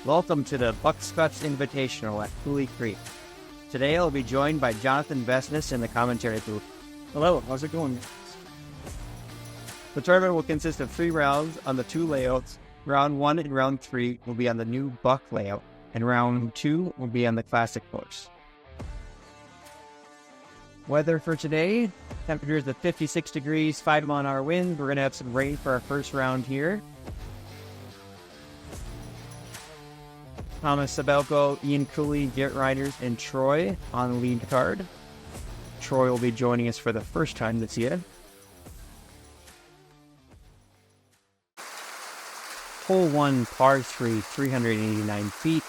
Welcome to the Bucks Cuts Invitational at Cooley Creek. Today I'll be joined by Jonathan Vesness in the commentary booth. Hello, how's it going? The tournament will consist of 3 rounds on the 2 layouts. Round 1 and Round 3 will be on the new Buck layout, and Round 2 will be on the Classic course. Weather for today, temperatures of 56 degrees, 5-mile-an-hour wind. We're going to have some rain for our first round here. Thomas Sabelko, Ian Cooley, Garrett Reinders, and Troy on the lead card. Troy will be joining us for the first time this year. Hole 1, par 3, 389 feet,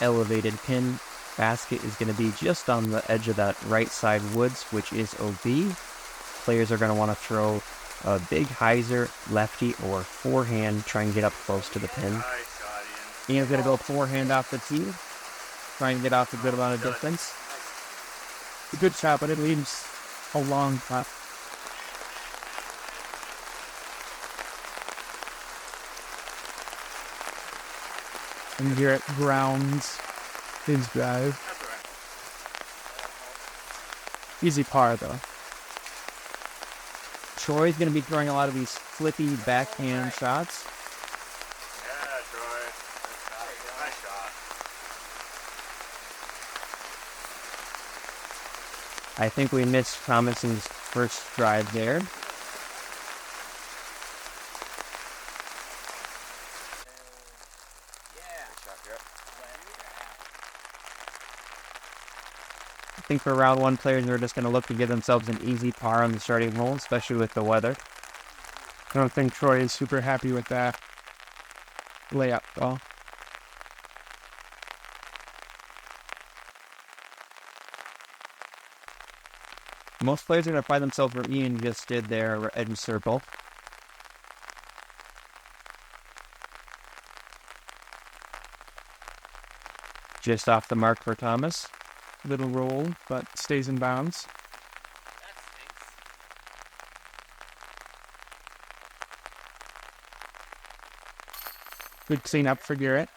elevated pin. Basket is going to be just on the edge of that right side woods, which is OB. Players are going to want to throw a big hyzer, lefty, or forehand, try and get up close to the pin. Ian's going to go forehand off the tee, try and get off a good amount of distance. A good shot, but it leaves a long putt. And Garrett grounds his drive. Easy par, though. Troy's going to be throwing a lot of these flippy backhand shots. Yeah, Troy. Nice shot. I think we missed Thomason's first drive there. I think for round 1 players, they're just going to look to give themselves an easy par on the starting hole, especially with the weather. I don't think Troy is super happy with that layup, though. Most players are going to find themselves where Ian just did there, edge circle. Just off the mark for Thomas. Little roll, but stays in bounds. Good cleanup for Garrett.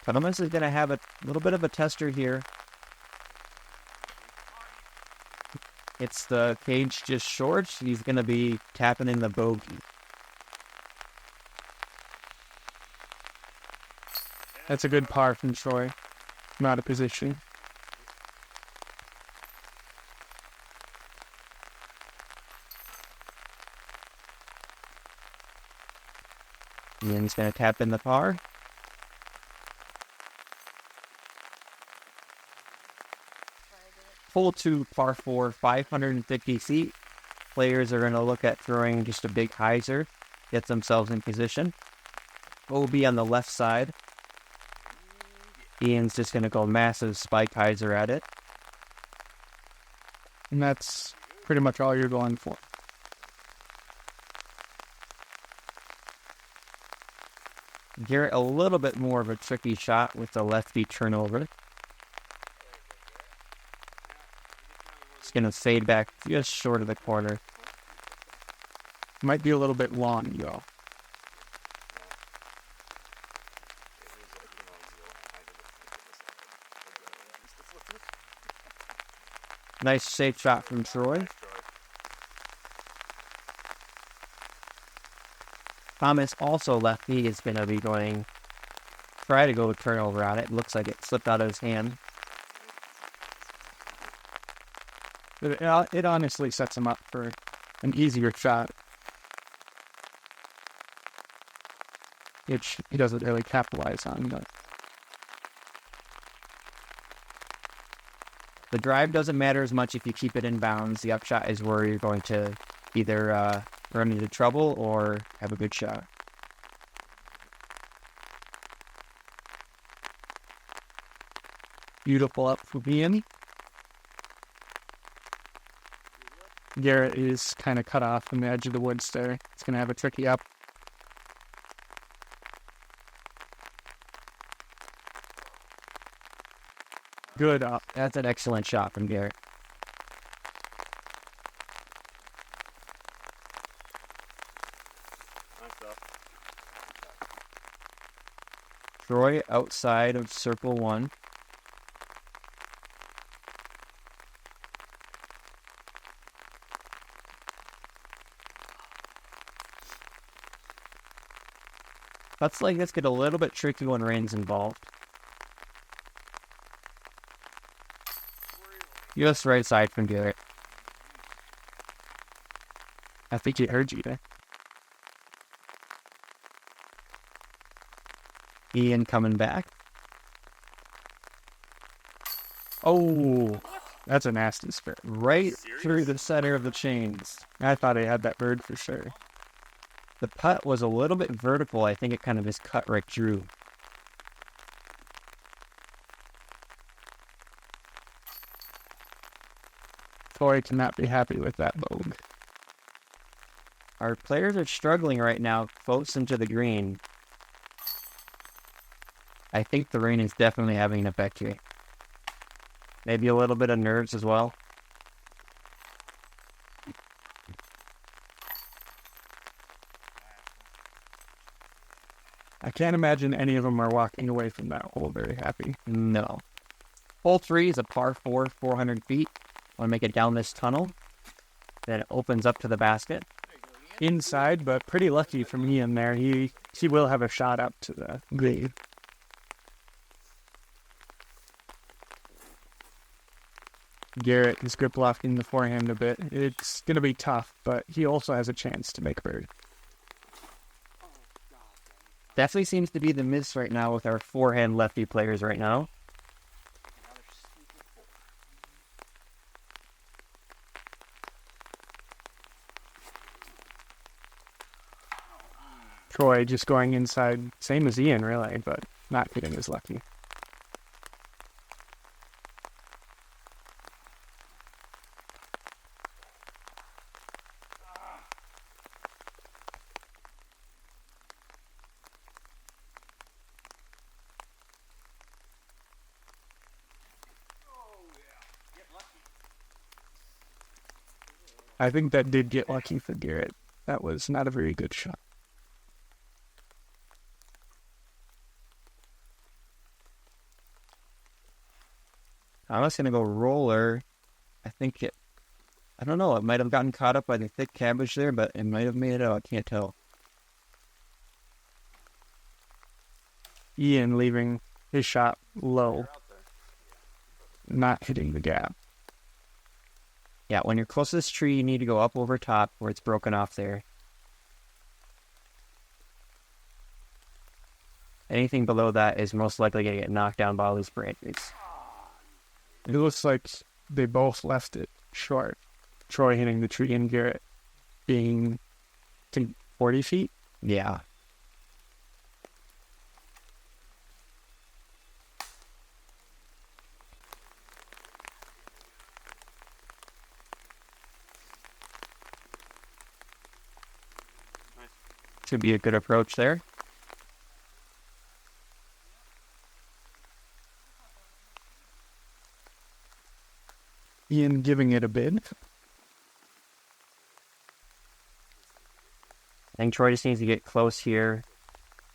Thomas is going to have a little bit of a tester here. It's the cage just short. He's going to be tapping in the bogey. That's a good par from Troy. From out of position. Ian's going to tap in the par. Hole 2, par 4, 550 feet. Players are going to look at throwing just a big hyzer, get themselves in position. OB on the left side. Ian's just going to go massive spike hyzer at it. And that's pretty much all you're going for. Garrett, a little bit more of a tricky shot with the lefty turnover. It's going to fade back just short of the corner. Might be a little bit long, though. Nice safe shot from Troy. Thomas, also lefty, is going to be going, try to go with turnover on it. Looks like it slipped out of his hand. It honestly sets him up for an easier shot, which he doesn't really capitalize on. But the drive doesn't matter as much if you keep it in bounds. The upshot is where you're going to either run into trouble or have a good shot. beautiful up for Ian. Garrett is kind of cut off from the edge of the woods there. It's going to have a tricky up. Good up. That's an excellent shot from Garrett. Troy outside of circle 1. Putts like this get a little bit tricky when rain's involved. Just right side from Garrett. I think he heard you there. Ian coming back. Oh, that's a nasty spit. Right through the center of the chains. I thought he had that bird for sure. The putt was a little bit vertical. I think it kind of just cut right through. Troy cannot be happy with that bogey. Our players are struggling right now close into the green. I think the rain is definitely having an effect here. Maybe a little bit of nerves as well. I can't imagine any of them are walking away from that hole very happy. No. Hole 3 is a par 4, 400 feet. Want to make it down this tunnel. Then it opens up to the basket. Inside, but pretty lucky from Ian there. He will have a shot up to the green. Garrett is grip lofting the forehand a bit. It's going to be tough, but he also has a chance to make bird. Definitely seems to be the miss right now with our forehand lefty players right now. Troy just going inside, same as Ian really, but not getting as lucky. I think that did get lucky for Garrett. That was not a very good shot. I'm just going to go roller. I don't know, it might have gotten caught up by the thick cabbage there, but it might have made it out. I can't tell. Ian leaving his shot low, not hitting the gap. Yeah, when you're close to this tree, you need to go up over top where it's broken off there. Anything below that is most likely going to get knocked down by all these branches. It looks like they both left it short. Troy hitting the tree and Garrett being, I think, 40 feet? Yeah. Should be a good approach there. Ian giving it a bid. I think Troy just needs to get close here,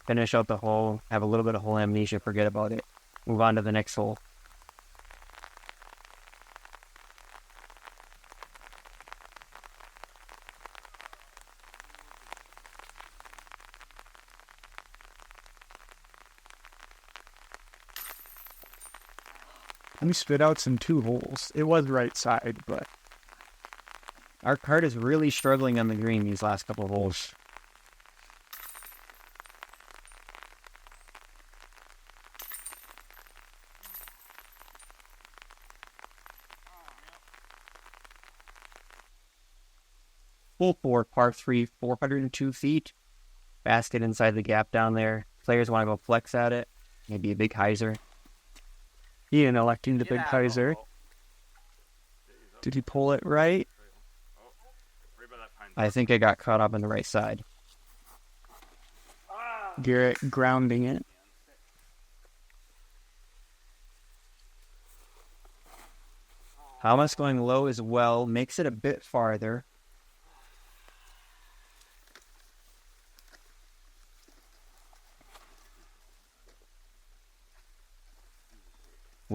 finish out the hole, have a little bit of hole amnesia, forget about it. Move on to the next hole. We spit outs in 2 holes. It was right side, but Our cart is really struggling on the green these last couple of holes. Hole 4, par 3, 402 feet. Basket inside the gap down there. Players want to go flex at it. Maybe a big hyzer. Ian electing the big hyzer. Did he pull it right? I think it got caught up on the right side. Garrett grounding it. Hamas going low as well. Makes it a bit farther.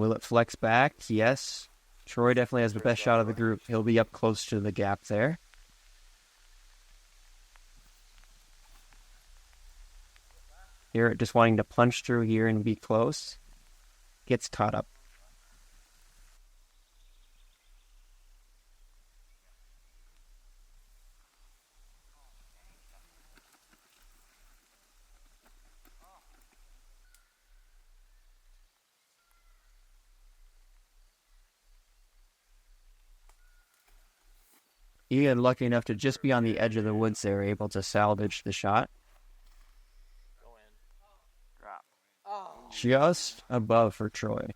Will it flex back? Yes. Troy definitely has the best shot of the group. He'll be up close to the gap there. Garrett just wanting to punch through here and be close. Gets caught up. Ian, lucky enough to just be on the edge of the woods there, able to salvage the shot. Go in. Drop. Just above for Troy.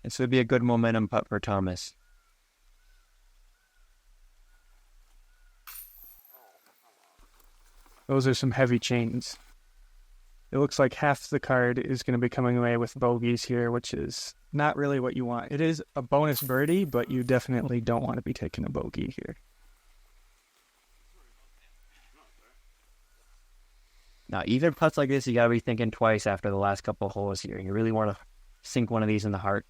This would be a good momentum putt for Thomas. Those are some heavy chains. It looks like half the card is going to be coming away with bogeys here, which is not really what you want. It is a bonus birdie, but you definitely don't want to be taking a bogey here. Now, even putts like this, you got to be thinking twice after the last couple of holes here. You really want to sink one of these in the heart.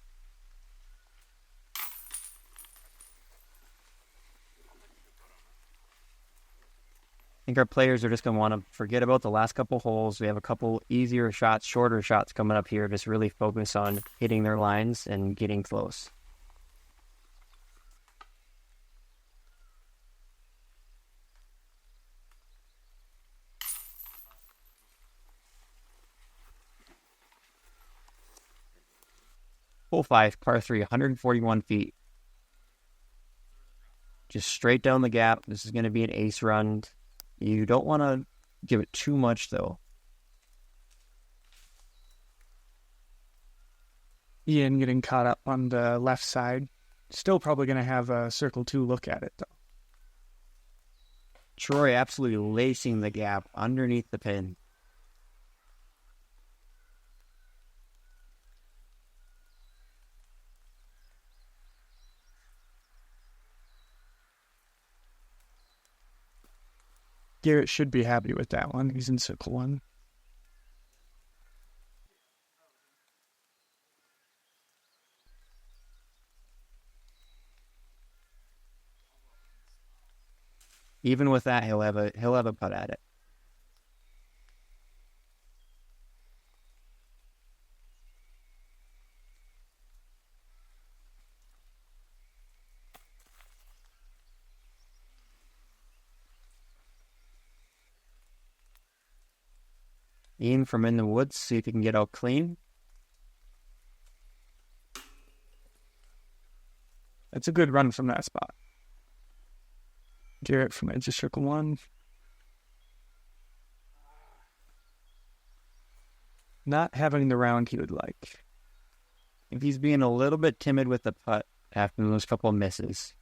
I think our players are just going to want to forget about the last couple holes. We have a couple easier shots, shorter shots coming up here. Just really focus on hitting their lines and getting close. Hole 5, par 3, 141 feet. Just straight down the gap. This is going to be an ace run. You don't want to give it too much, though. Ian getting caught up on the left side. Still probably going to have a circle 2 look at it, though. Troy absolutely lacing the gap underneath the pin. Garrett should be happy with that one. He's in circle 1. Even with that, he'll have a putt at it. Ian from in the woods, see if he can get out clean. That's a good run from that spot. Garrett from edge of circle 1. Not having the round he would like. If he's being a little bit timid with the putt after those couple of misses.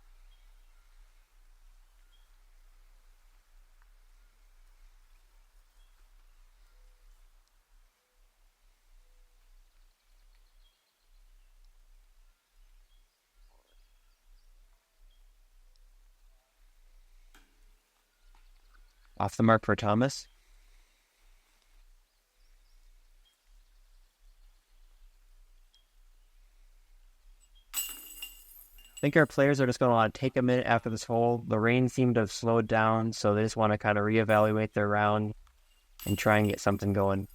Off the mark for Thomas. I think our players are just going to want to take a minute after this hole. The rain seemed to have slowed down, so they just want to kind of reevaluate their round and try and get something going.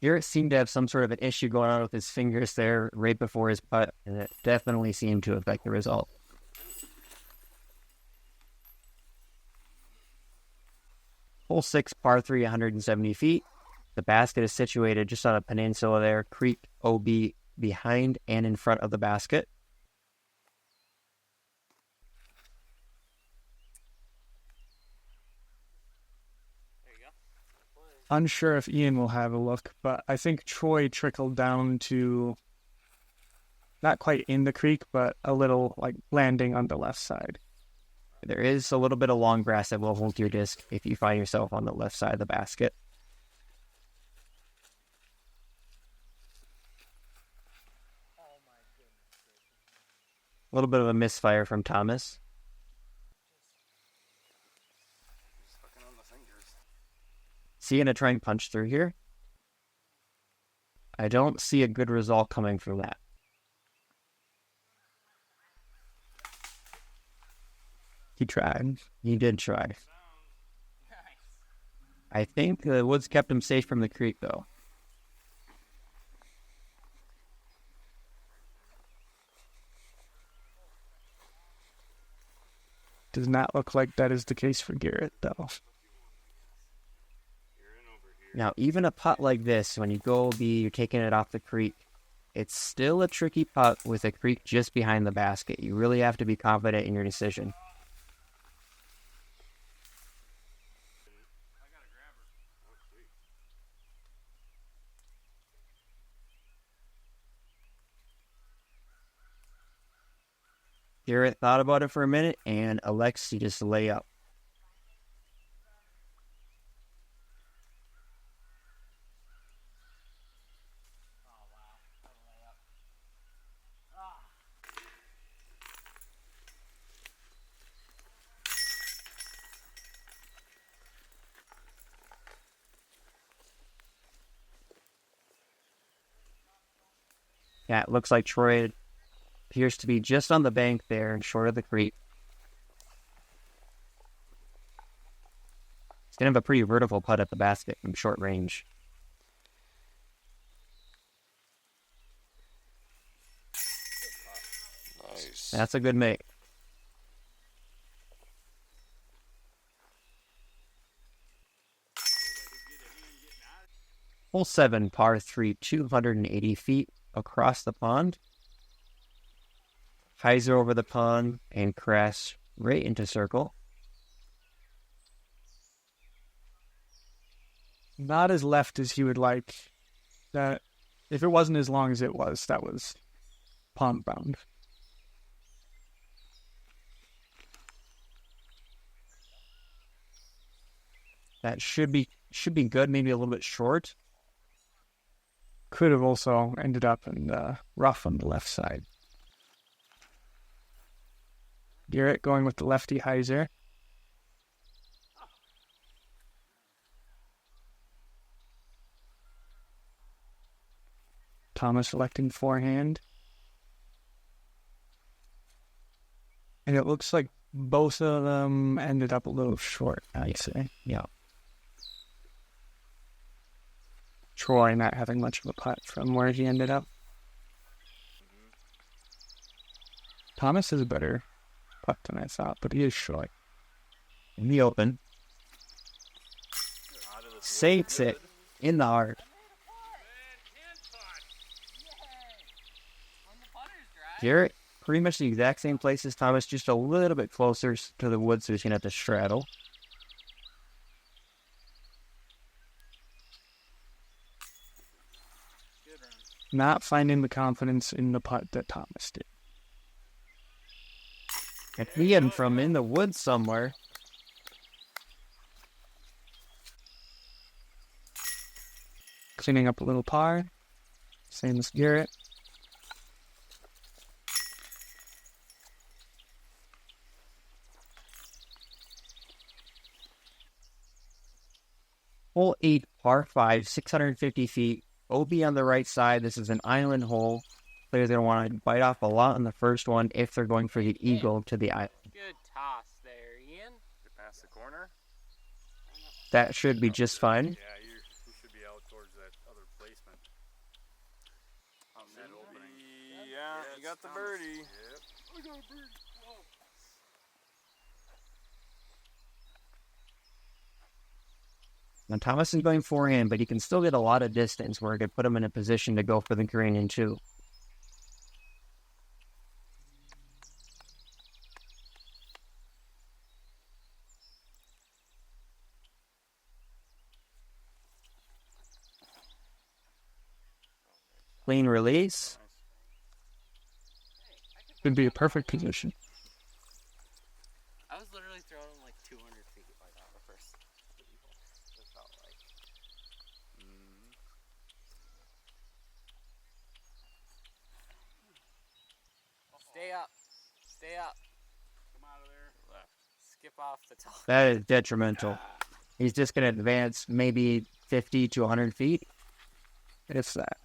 Garrett seemed to have some sort of an issue going on with his fingers there right before his putt, and it definitely seemed to affect the result. Hole 6, par 3, 170 feet. The basket is situated just on a peninsula there, creek OB behind and in front of the basket. Unsure if Ian will have a look, but I think Troy trickled down to not quite in the creek, but a little like landing on the left side. There is a little bit of long grass that will hold your disc if you find yourself on the left side of the basket. A little bit of a misfire from Thomas. Is he going to try and punch through here? I don't see a good result coming from that. He tried. He did try. I think the woods kept him safe from the creek, though. Does not look like that is the case for Garrett, though. Now, even a putt like this, when you go you're taking it off the creek, it's still a tricky putt with a creek just behind the basket. You really have to be confident in your decision. Garrett thought about it for a minute and elects to just lay up. Yeah, it looks like Troy appears to be just on the bank there and short of the creek. He's going to have a pretty vertical putt at the basket from short range. Nice. That's a good make. Hole 7, par 3, 280 feet across the pond. Hyzer over the pond and crash right into circle. Not as left as he would like. That if it wasn't as long as it was, that was pond bound. That should be good, maybe a little bit short. Could have also ended up in the rough on the left side. Garrett going with the lefty hyzer. Thomas selecting forehand. And it looks like both of them ended up a little short, I'd say. Yeah. Troy not having much of a putt from where he ended up. Thomas is a better putt than I thought, but he is short. In the open. Sinks it in the heart. Garrett, pretty much the exact same place as Thomas, just a little bit closer to the woods, so he's going to have to straddle. Not finding the confidence in the putt that Thomas did. And Ian from in the woods somewhere. Cleaning up a little par. Same as Garrett. Hole 8, par 5, 650 feet. OB on the right side. This is an island hole. Players are going to want to bite off a lot on the first one if they're going for the eagle to the island. Good toss there, Ian. Past the corner. That should be just fine. Yeah, you should be out towards that other placement. That opening. Yeah, you got the birdie. Yep. I got a birdie. Whoa. Now Thomas is going forehand, but he can still get a lot of distance where it could put him in a position to go for the green in 2. Clean release. Could be a perfect position. I was literally up. Stay up. Come out of there. Left. Skip off the top. That is detrimental. He's just going to advance maybe 50 to 100 feet. It's that.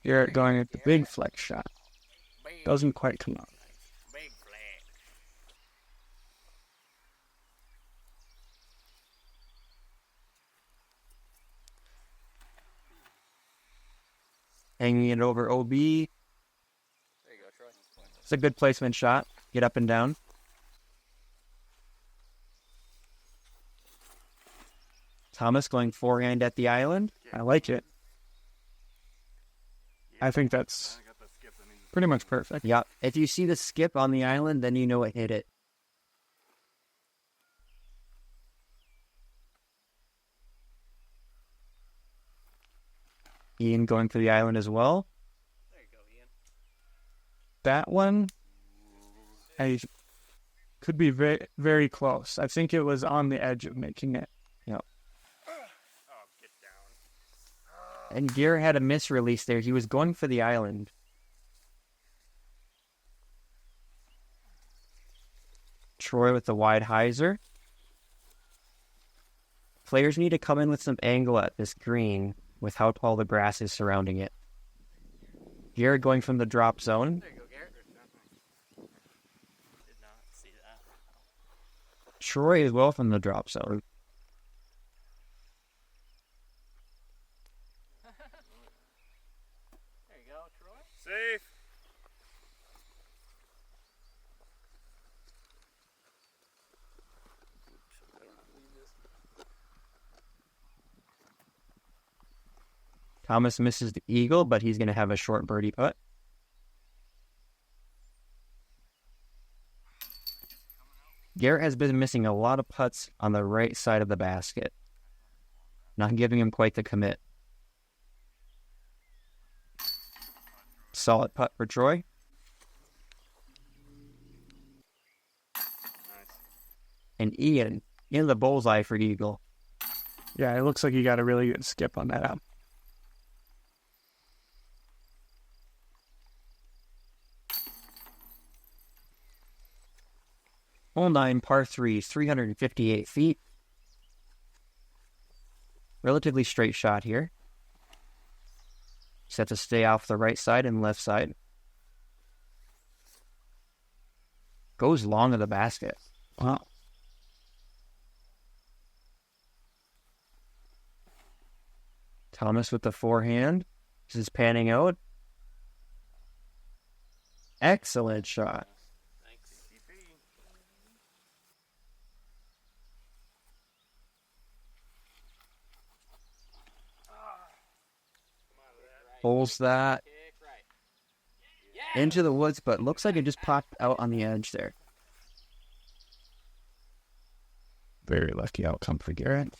Garrett going at the big flex shot. Big, Doesn't quite come out. big flag. Hanging it over OB. There you go, Troy. It's a good placement shot. Get up and down. Thomas going forehand at the island. I like it. I think that's I got the skip that means pretty much perfect. Yeah. If you see the skip on the island, then you know it hit it. Ian going for the island as well. There you go, Ian. That one, I could be very, very close. I think it was on the edge of making it. oh, get down. And Garrett had a misrelease there. He was going for the island. Troy with the wide hyzer. Players need to come in with some angle at this green with how tall the grass is surrounding it. Garrett going from the drop zone. There you go, Garrett. Did not see that. Troy as well from the drop zone. There you go, Troy. Safe. Thomas misses the eagle, but he's going to have a short birdie putt. Garrett has been missing a lot of putts on the right side of the basket. Not giving him quite the commit. Solid putt for Troy. And Ian in the bullseye for eagle. Yeah, it looks like you got a really good skip on that. Hole 9, par 3, 358 feet. Relatively straight shot here. Set to stay off the right side and left side. Goes long of the basket. Wow. Thomas with the forehand. This is panning out. Excellent shot. Thanks. Pulls that Kick right. Yeah. into the woods, but looks like it just popped out on the edge there. Very lucky outcome for Garrett.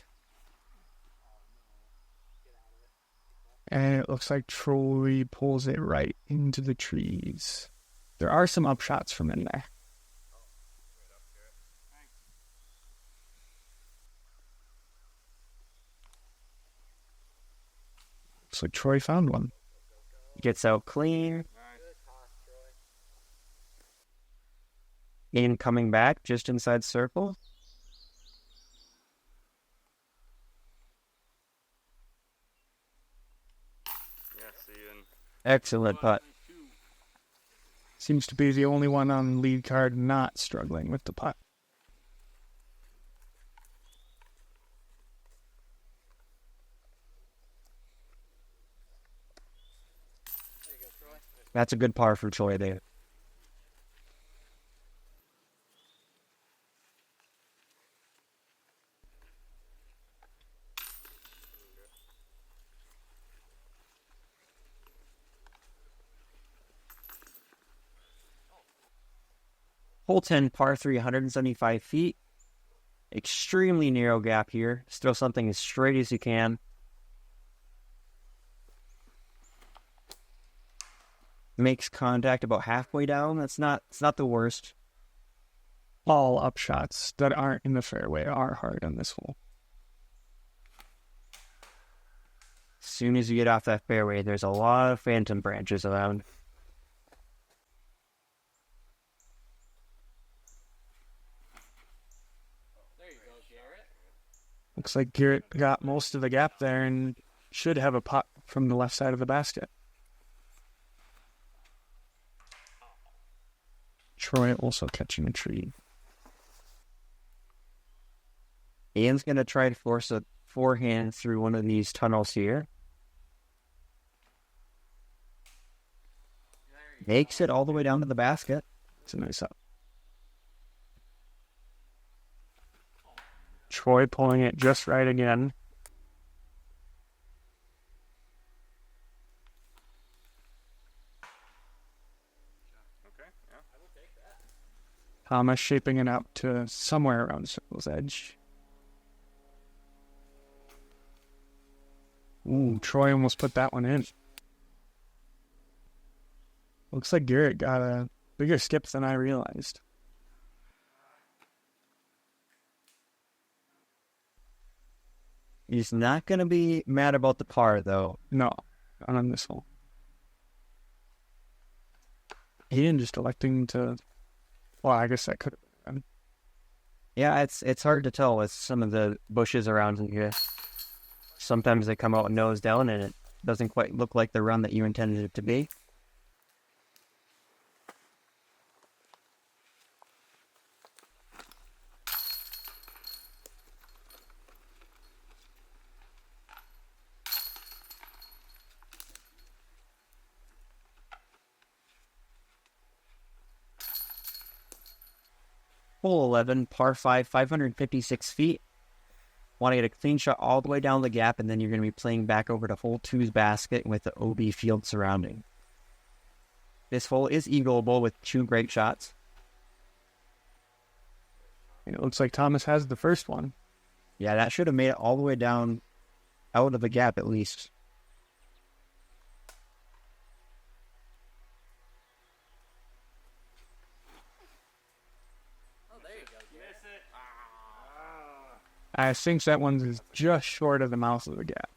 And it looks like Troy pulls it right into the trees. There are some upshots from in there. Looks like Troy found one. Gets out clean. Ian coming back just inside circle. Yes, Ian. Excellent putt. Seems to be the only one on lead card not struggling with the putt. There you go, Troy. That's a good par for Troy there. Hole 10, par 3, 175 feet. Extremely narrow gap here. Just throw something as straight as you can. Makes contact about halfway down. It's not the worst. All upshots that aren't in the fairway are hard on this hole. As soon as you get off that fairway, there's a lot of phantom branches around. Looks like Garrett got most of the gap there and should have a pot from the left side of the basket. Troy also catching a tree. Ian's going to try to force a forehand through one of these tunnels here. Makes it all the way down to the basket. It's a nice up. Troy pulling it just right again. Okay, yeah. Thomas shaping it up to somewhere around circle's edge. Ooh, Troy almost put that one in. Looks like Garrett got a bigger skip than I realized. He's not going to be mad about the par, though. No, not on this hole. Ian just electing to... Well, I guess that could have been. Yeah, it's hard to tell with some of the bushes around here. Sometimes they come out nose down, and it doesn't quite look like the run that you intended it to be. Hole 11, par 5, 556 feet. Want to get a clean shot all the way down the gap, and then you're going to be playing back over to hole 2's basket with the OB field surrounding. This hole is eagleable with 2 great shots. And it looks like Thomas has the first one. Yeah, that should have made it all the way down out of the gap at least. I think that one is just short of the mouth of the gap.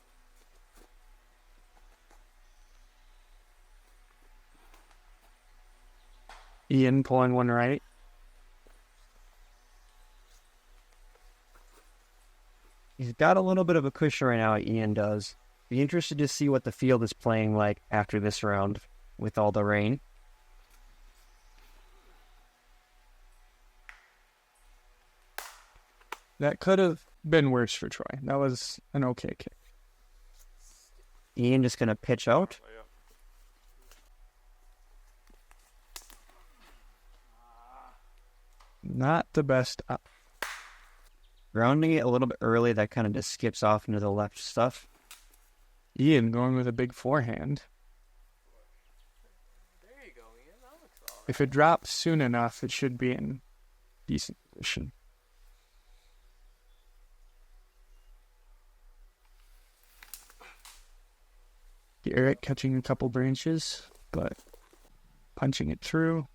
Ian pulling one right. He's got a little bit of a cushion right now, Ian does. Be interested to see what the field is playing like after this round with all the rain. That could have been worse for Troy. That was an okay kick. Ian just going to pitch out. Not the best up. Grounding it a little bit early, that kind of just skips off into the left stuff. Ian going with a big forehand. There you go, Ian. That looks all right. If it drops soon enough, it should be in decent position. Garrett catching a couple branches, but punching it through.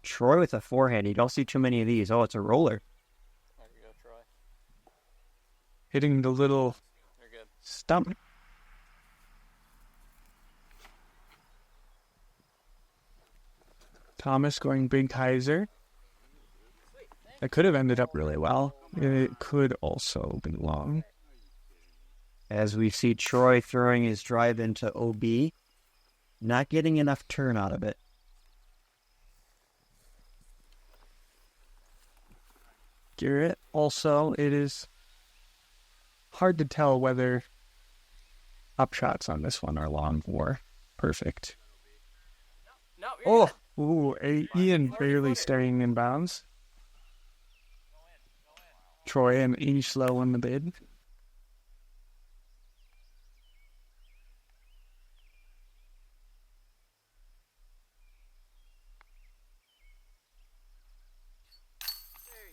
Troy with a forehand. You don't see too many of these. Oh, it's a roller. There you go, Troy. Hitting the little You're good. stump. Thomas going big hyzer. That could have ended up really well. It could also be long. As we see Troy throwing his drive into OB. Not getting enough turn out of it. Garrett also, it is hard to tell whether upshots on this one are long or perfect. No, you're Oh, Ian barely staying in bounds. Troy and inch low in the bid.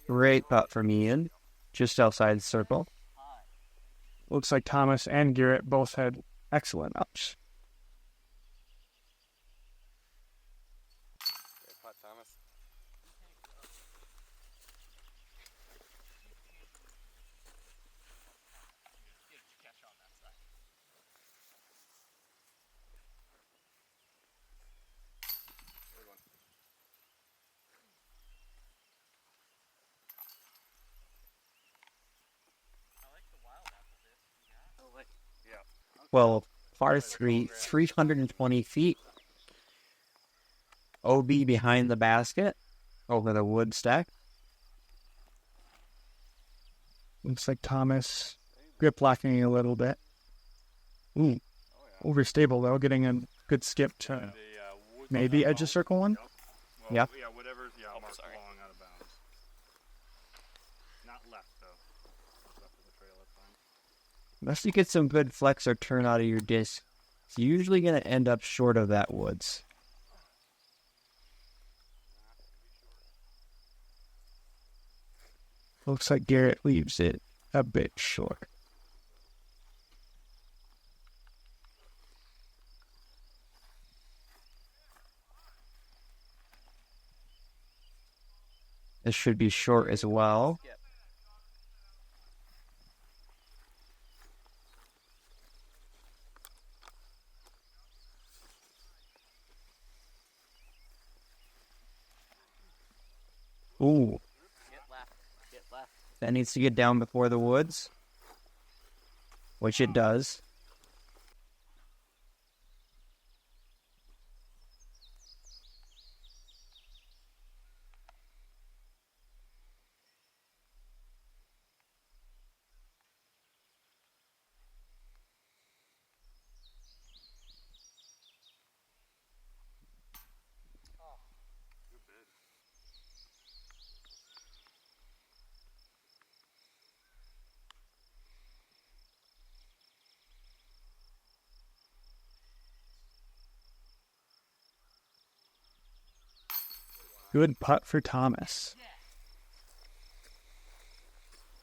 Great putt from Ian. Just outside the circle. Looks like Thomas and Garrett both had excellent ups. Great putt, Thomas. Good one. 12, par 3, 320 feet. OB behind the basket, over the wood stack. Looks like Thomas grip locking a little bit. Ooh, overstable though, getting a good skip to maybe edge of circle one. Yeah. Yeah, whatever's marked sorry. long out of bounds. Not left though. Left of the trail, that's fine. Unless you get some good flex or turn out of your disc, it's usually going to end up short of that woods. Looks like Garrett leaves it a bit short. This should be short as well. Ooh, Get left. Get left. that needs to get down before the woods, which it does. Good putt for Thomas.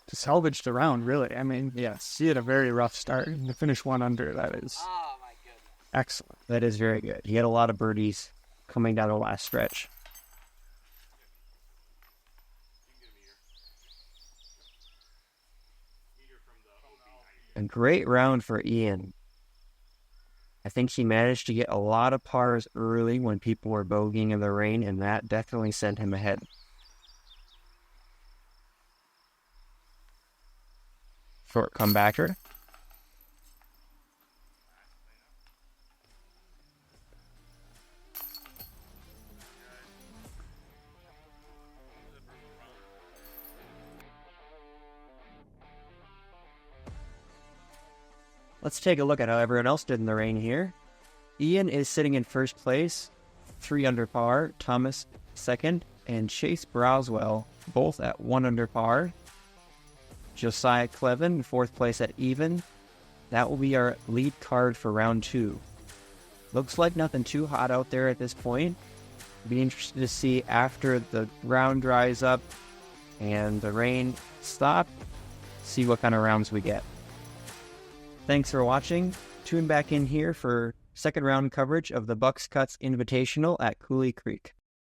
To salvage the round, really. I mean, yes, he had a very rough start. And to finish one under, that is Oh my goodness. excellent. That is very good. He had a lot of birdies coming down the last stretch. A great round for Ian. I think he managed to get a lot of pars early when people were bogeying in the rain, and that definitely sent him ahead. Short comebacker. Let's take a look at how everyone else did in the rain here. Ian is sitting in first place, 3 under par. Thomas second, and Chase Browswell both at 1 under par. Josiah Clevin in fourth place at even. That will be our lead card for round 2. Looks like nothing too hot out there at this point. Be interested to see after the round dries up and the rain stops, see what kind of rounds we get. Thanks for watching. Tune back in here for second round coverage of the Bucks Cuts Invitational at Cooley Creek.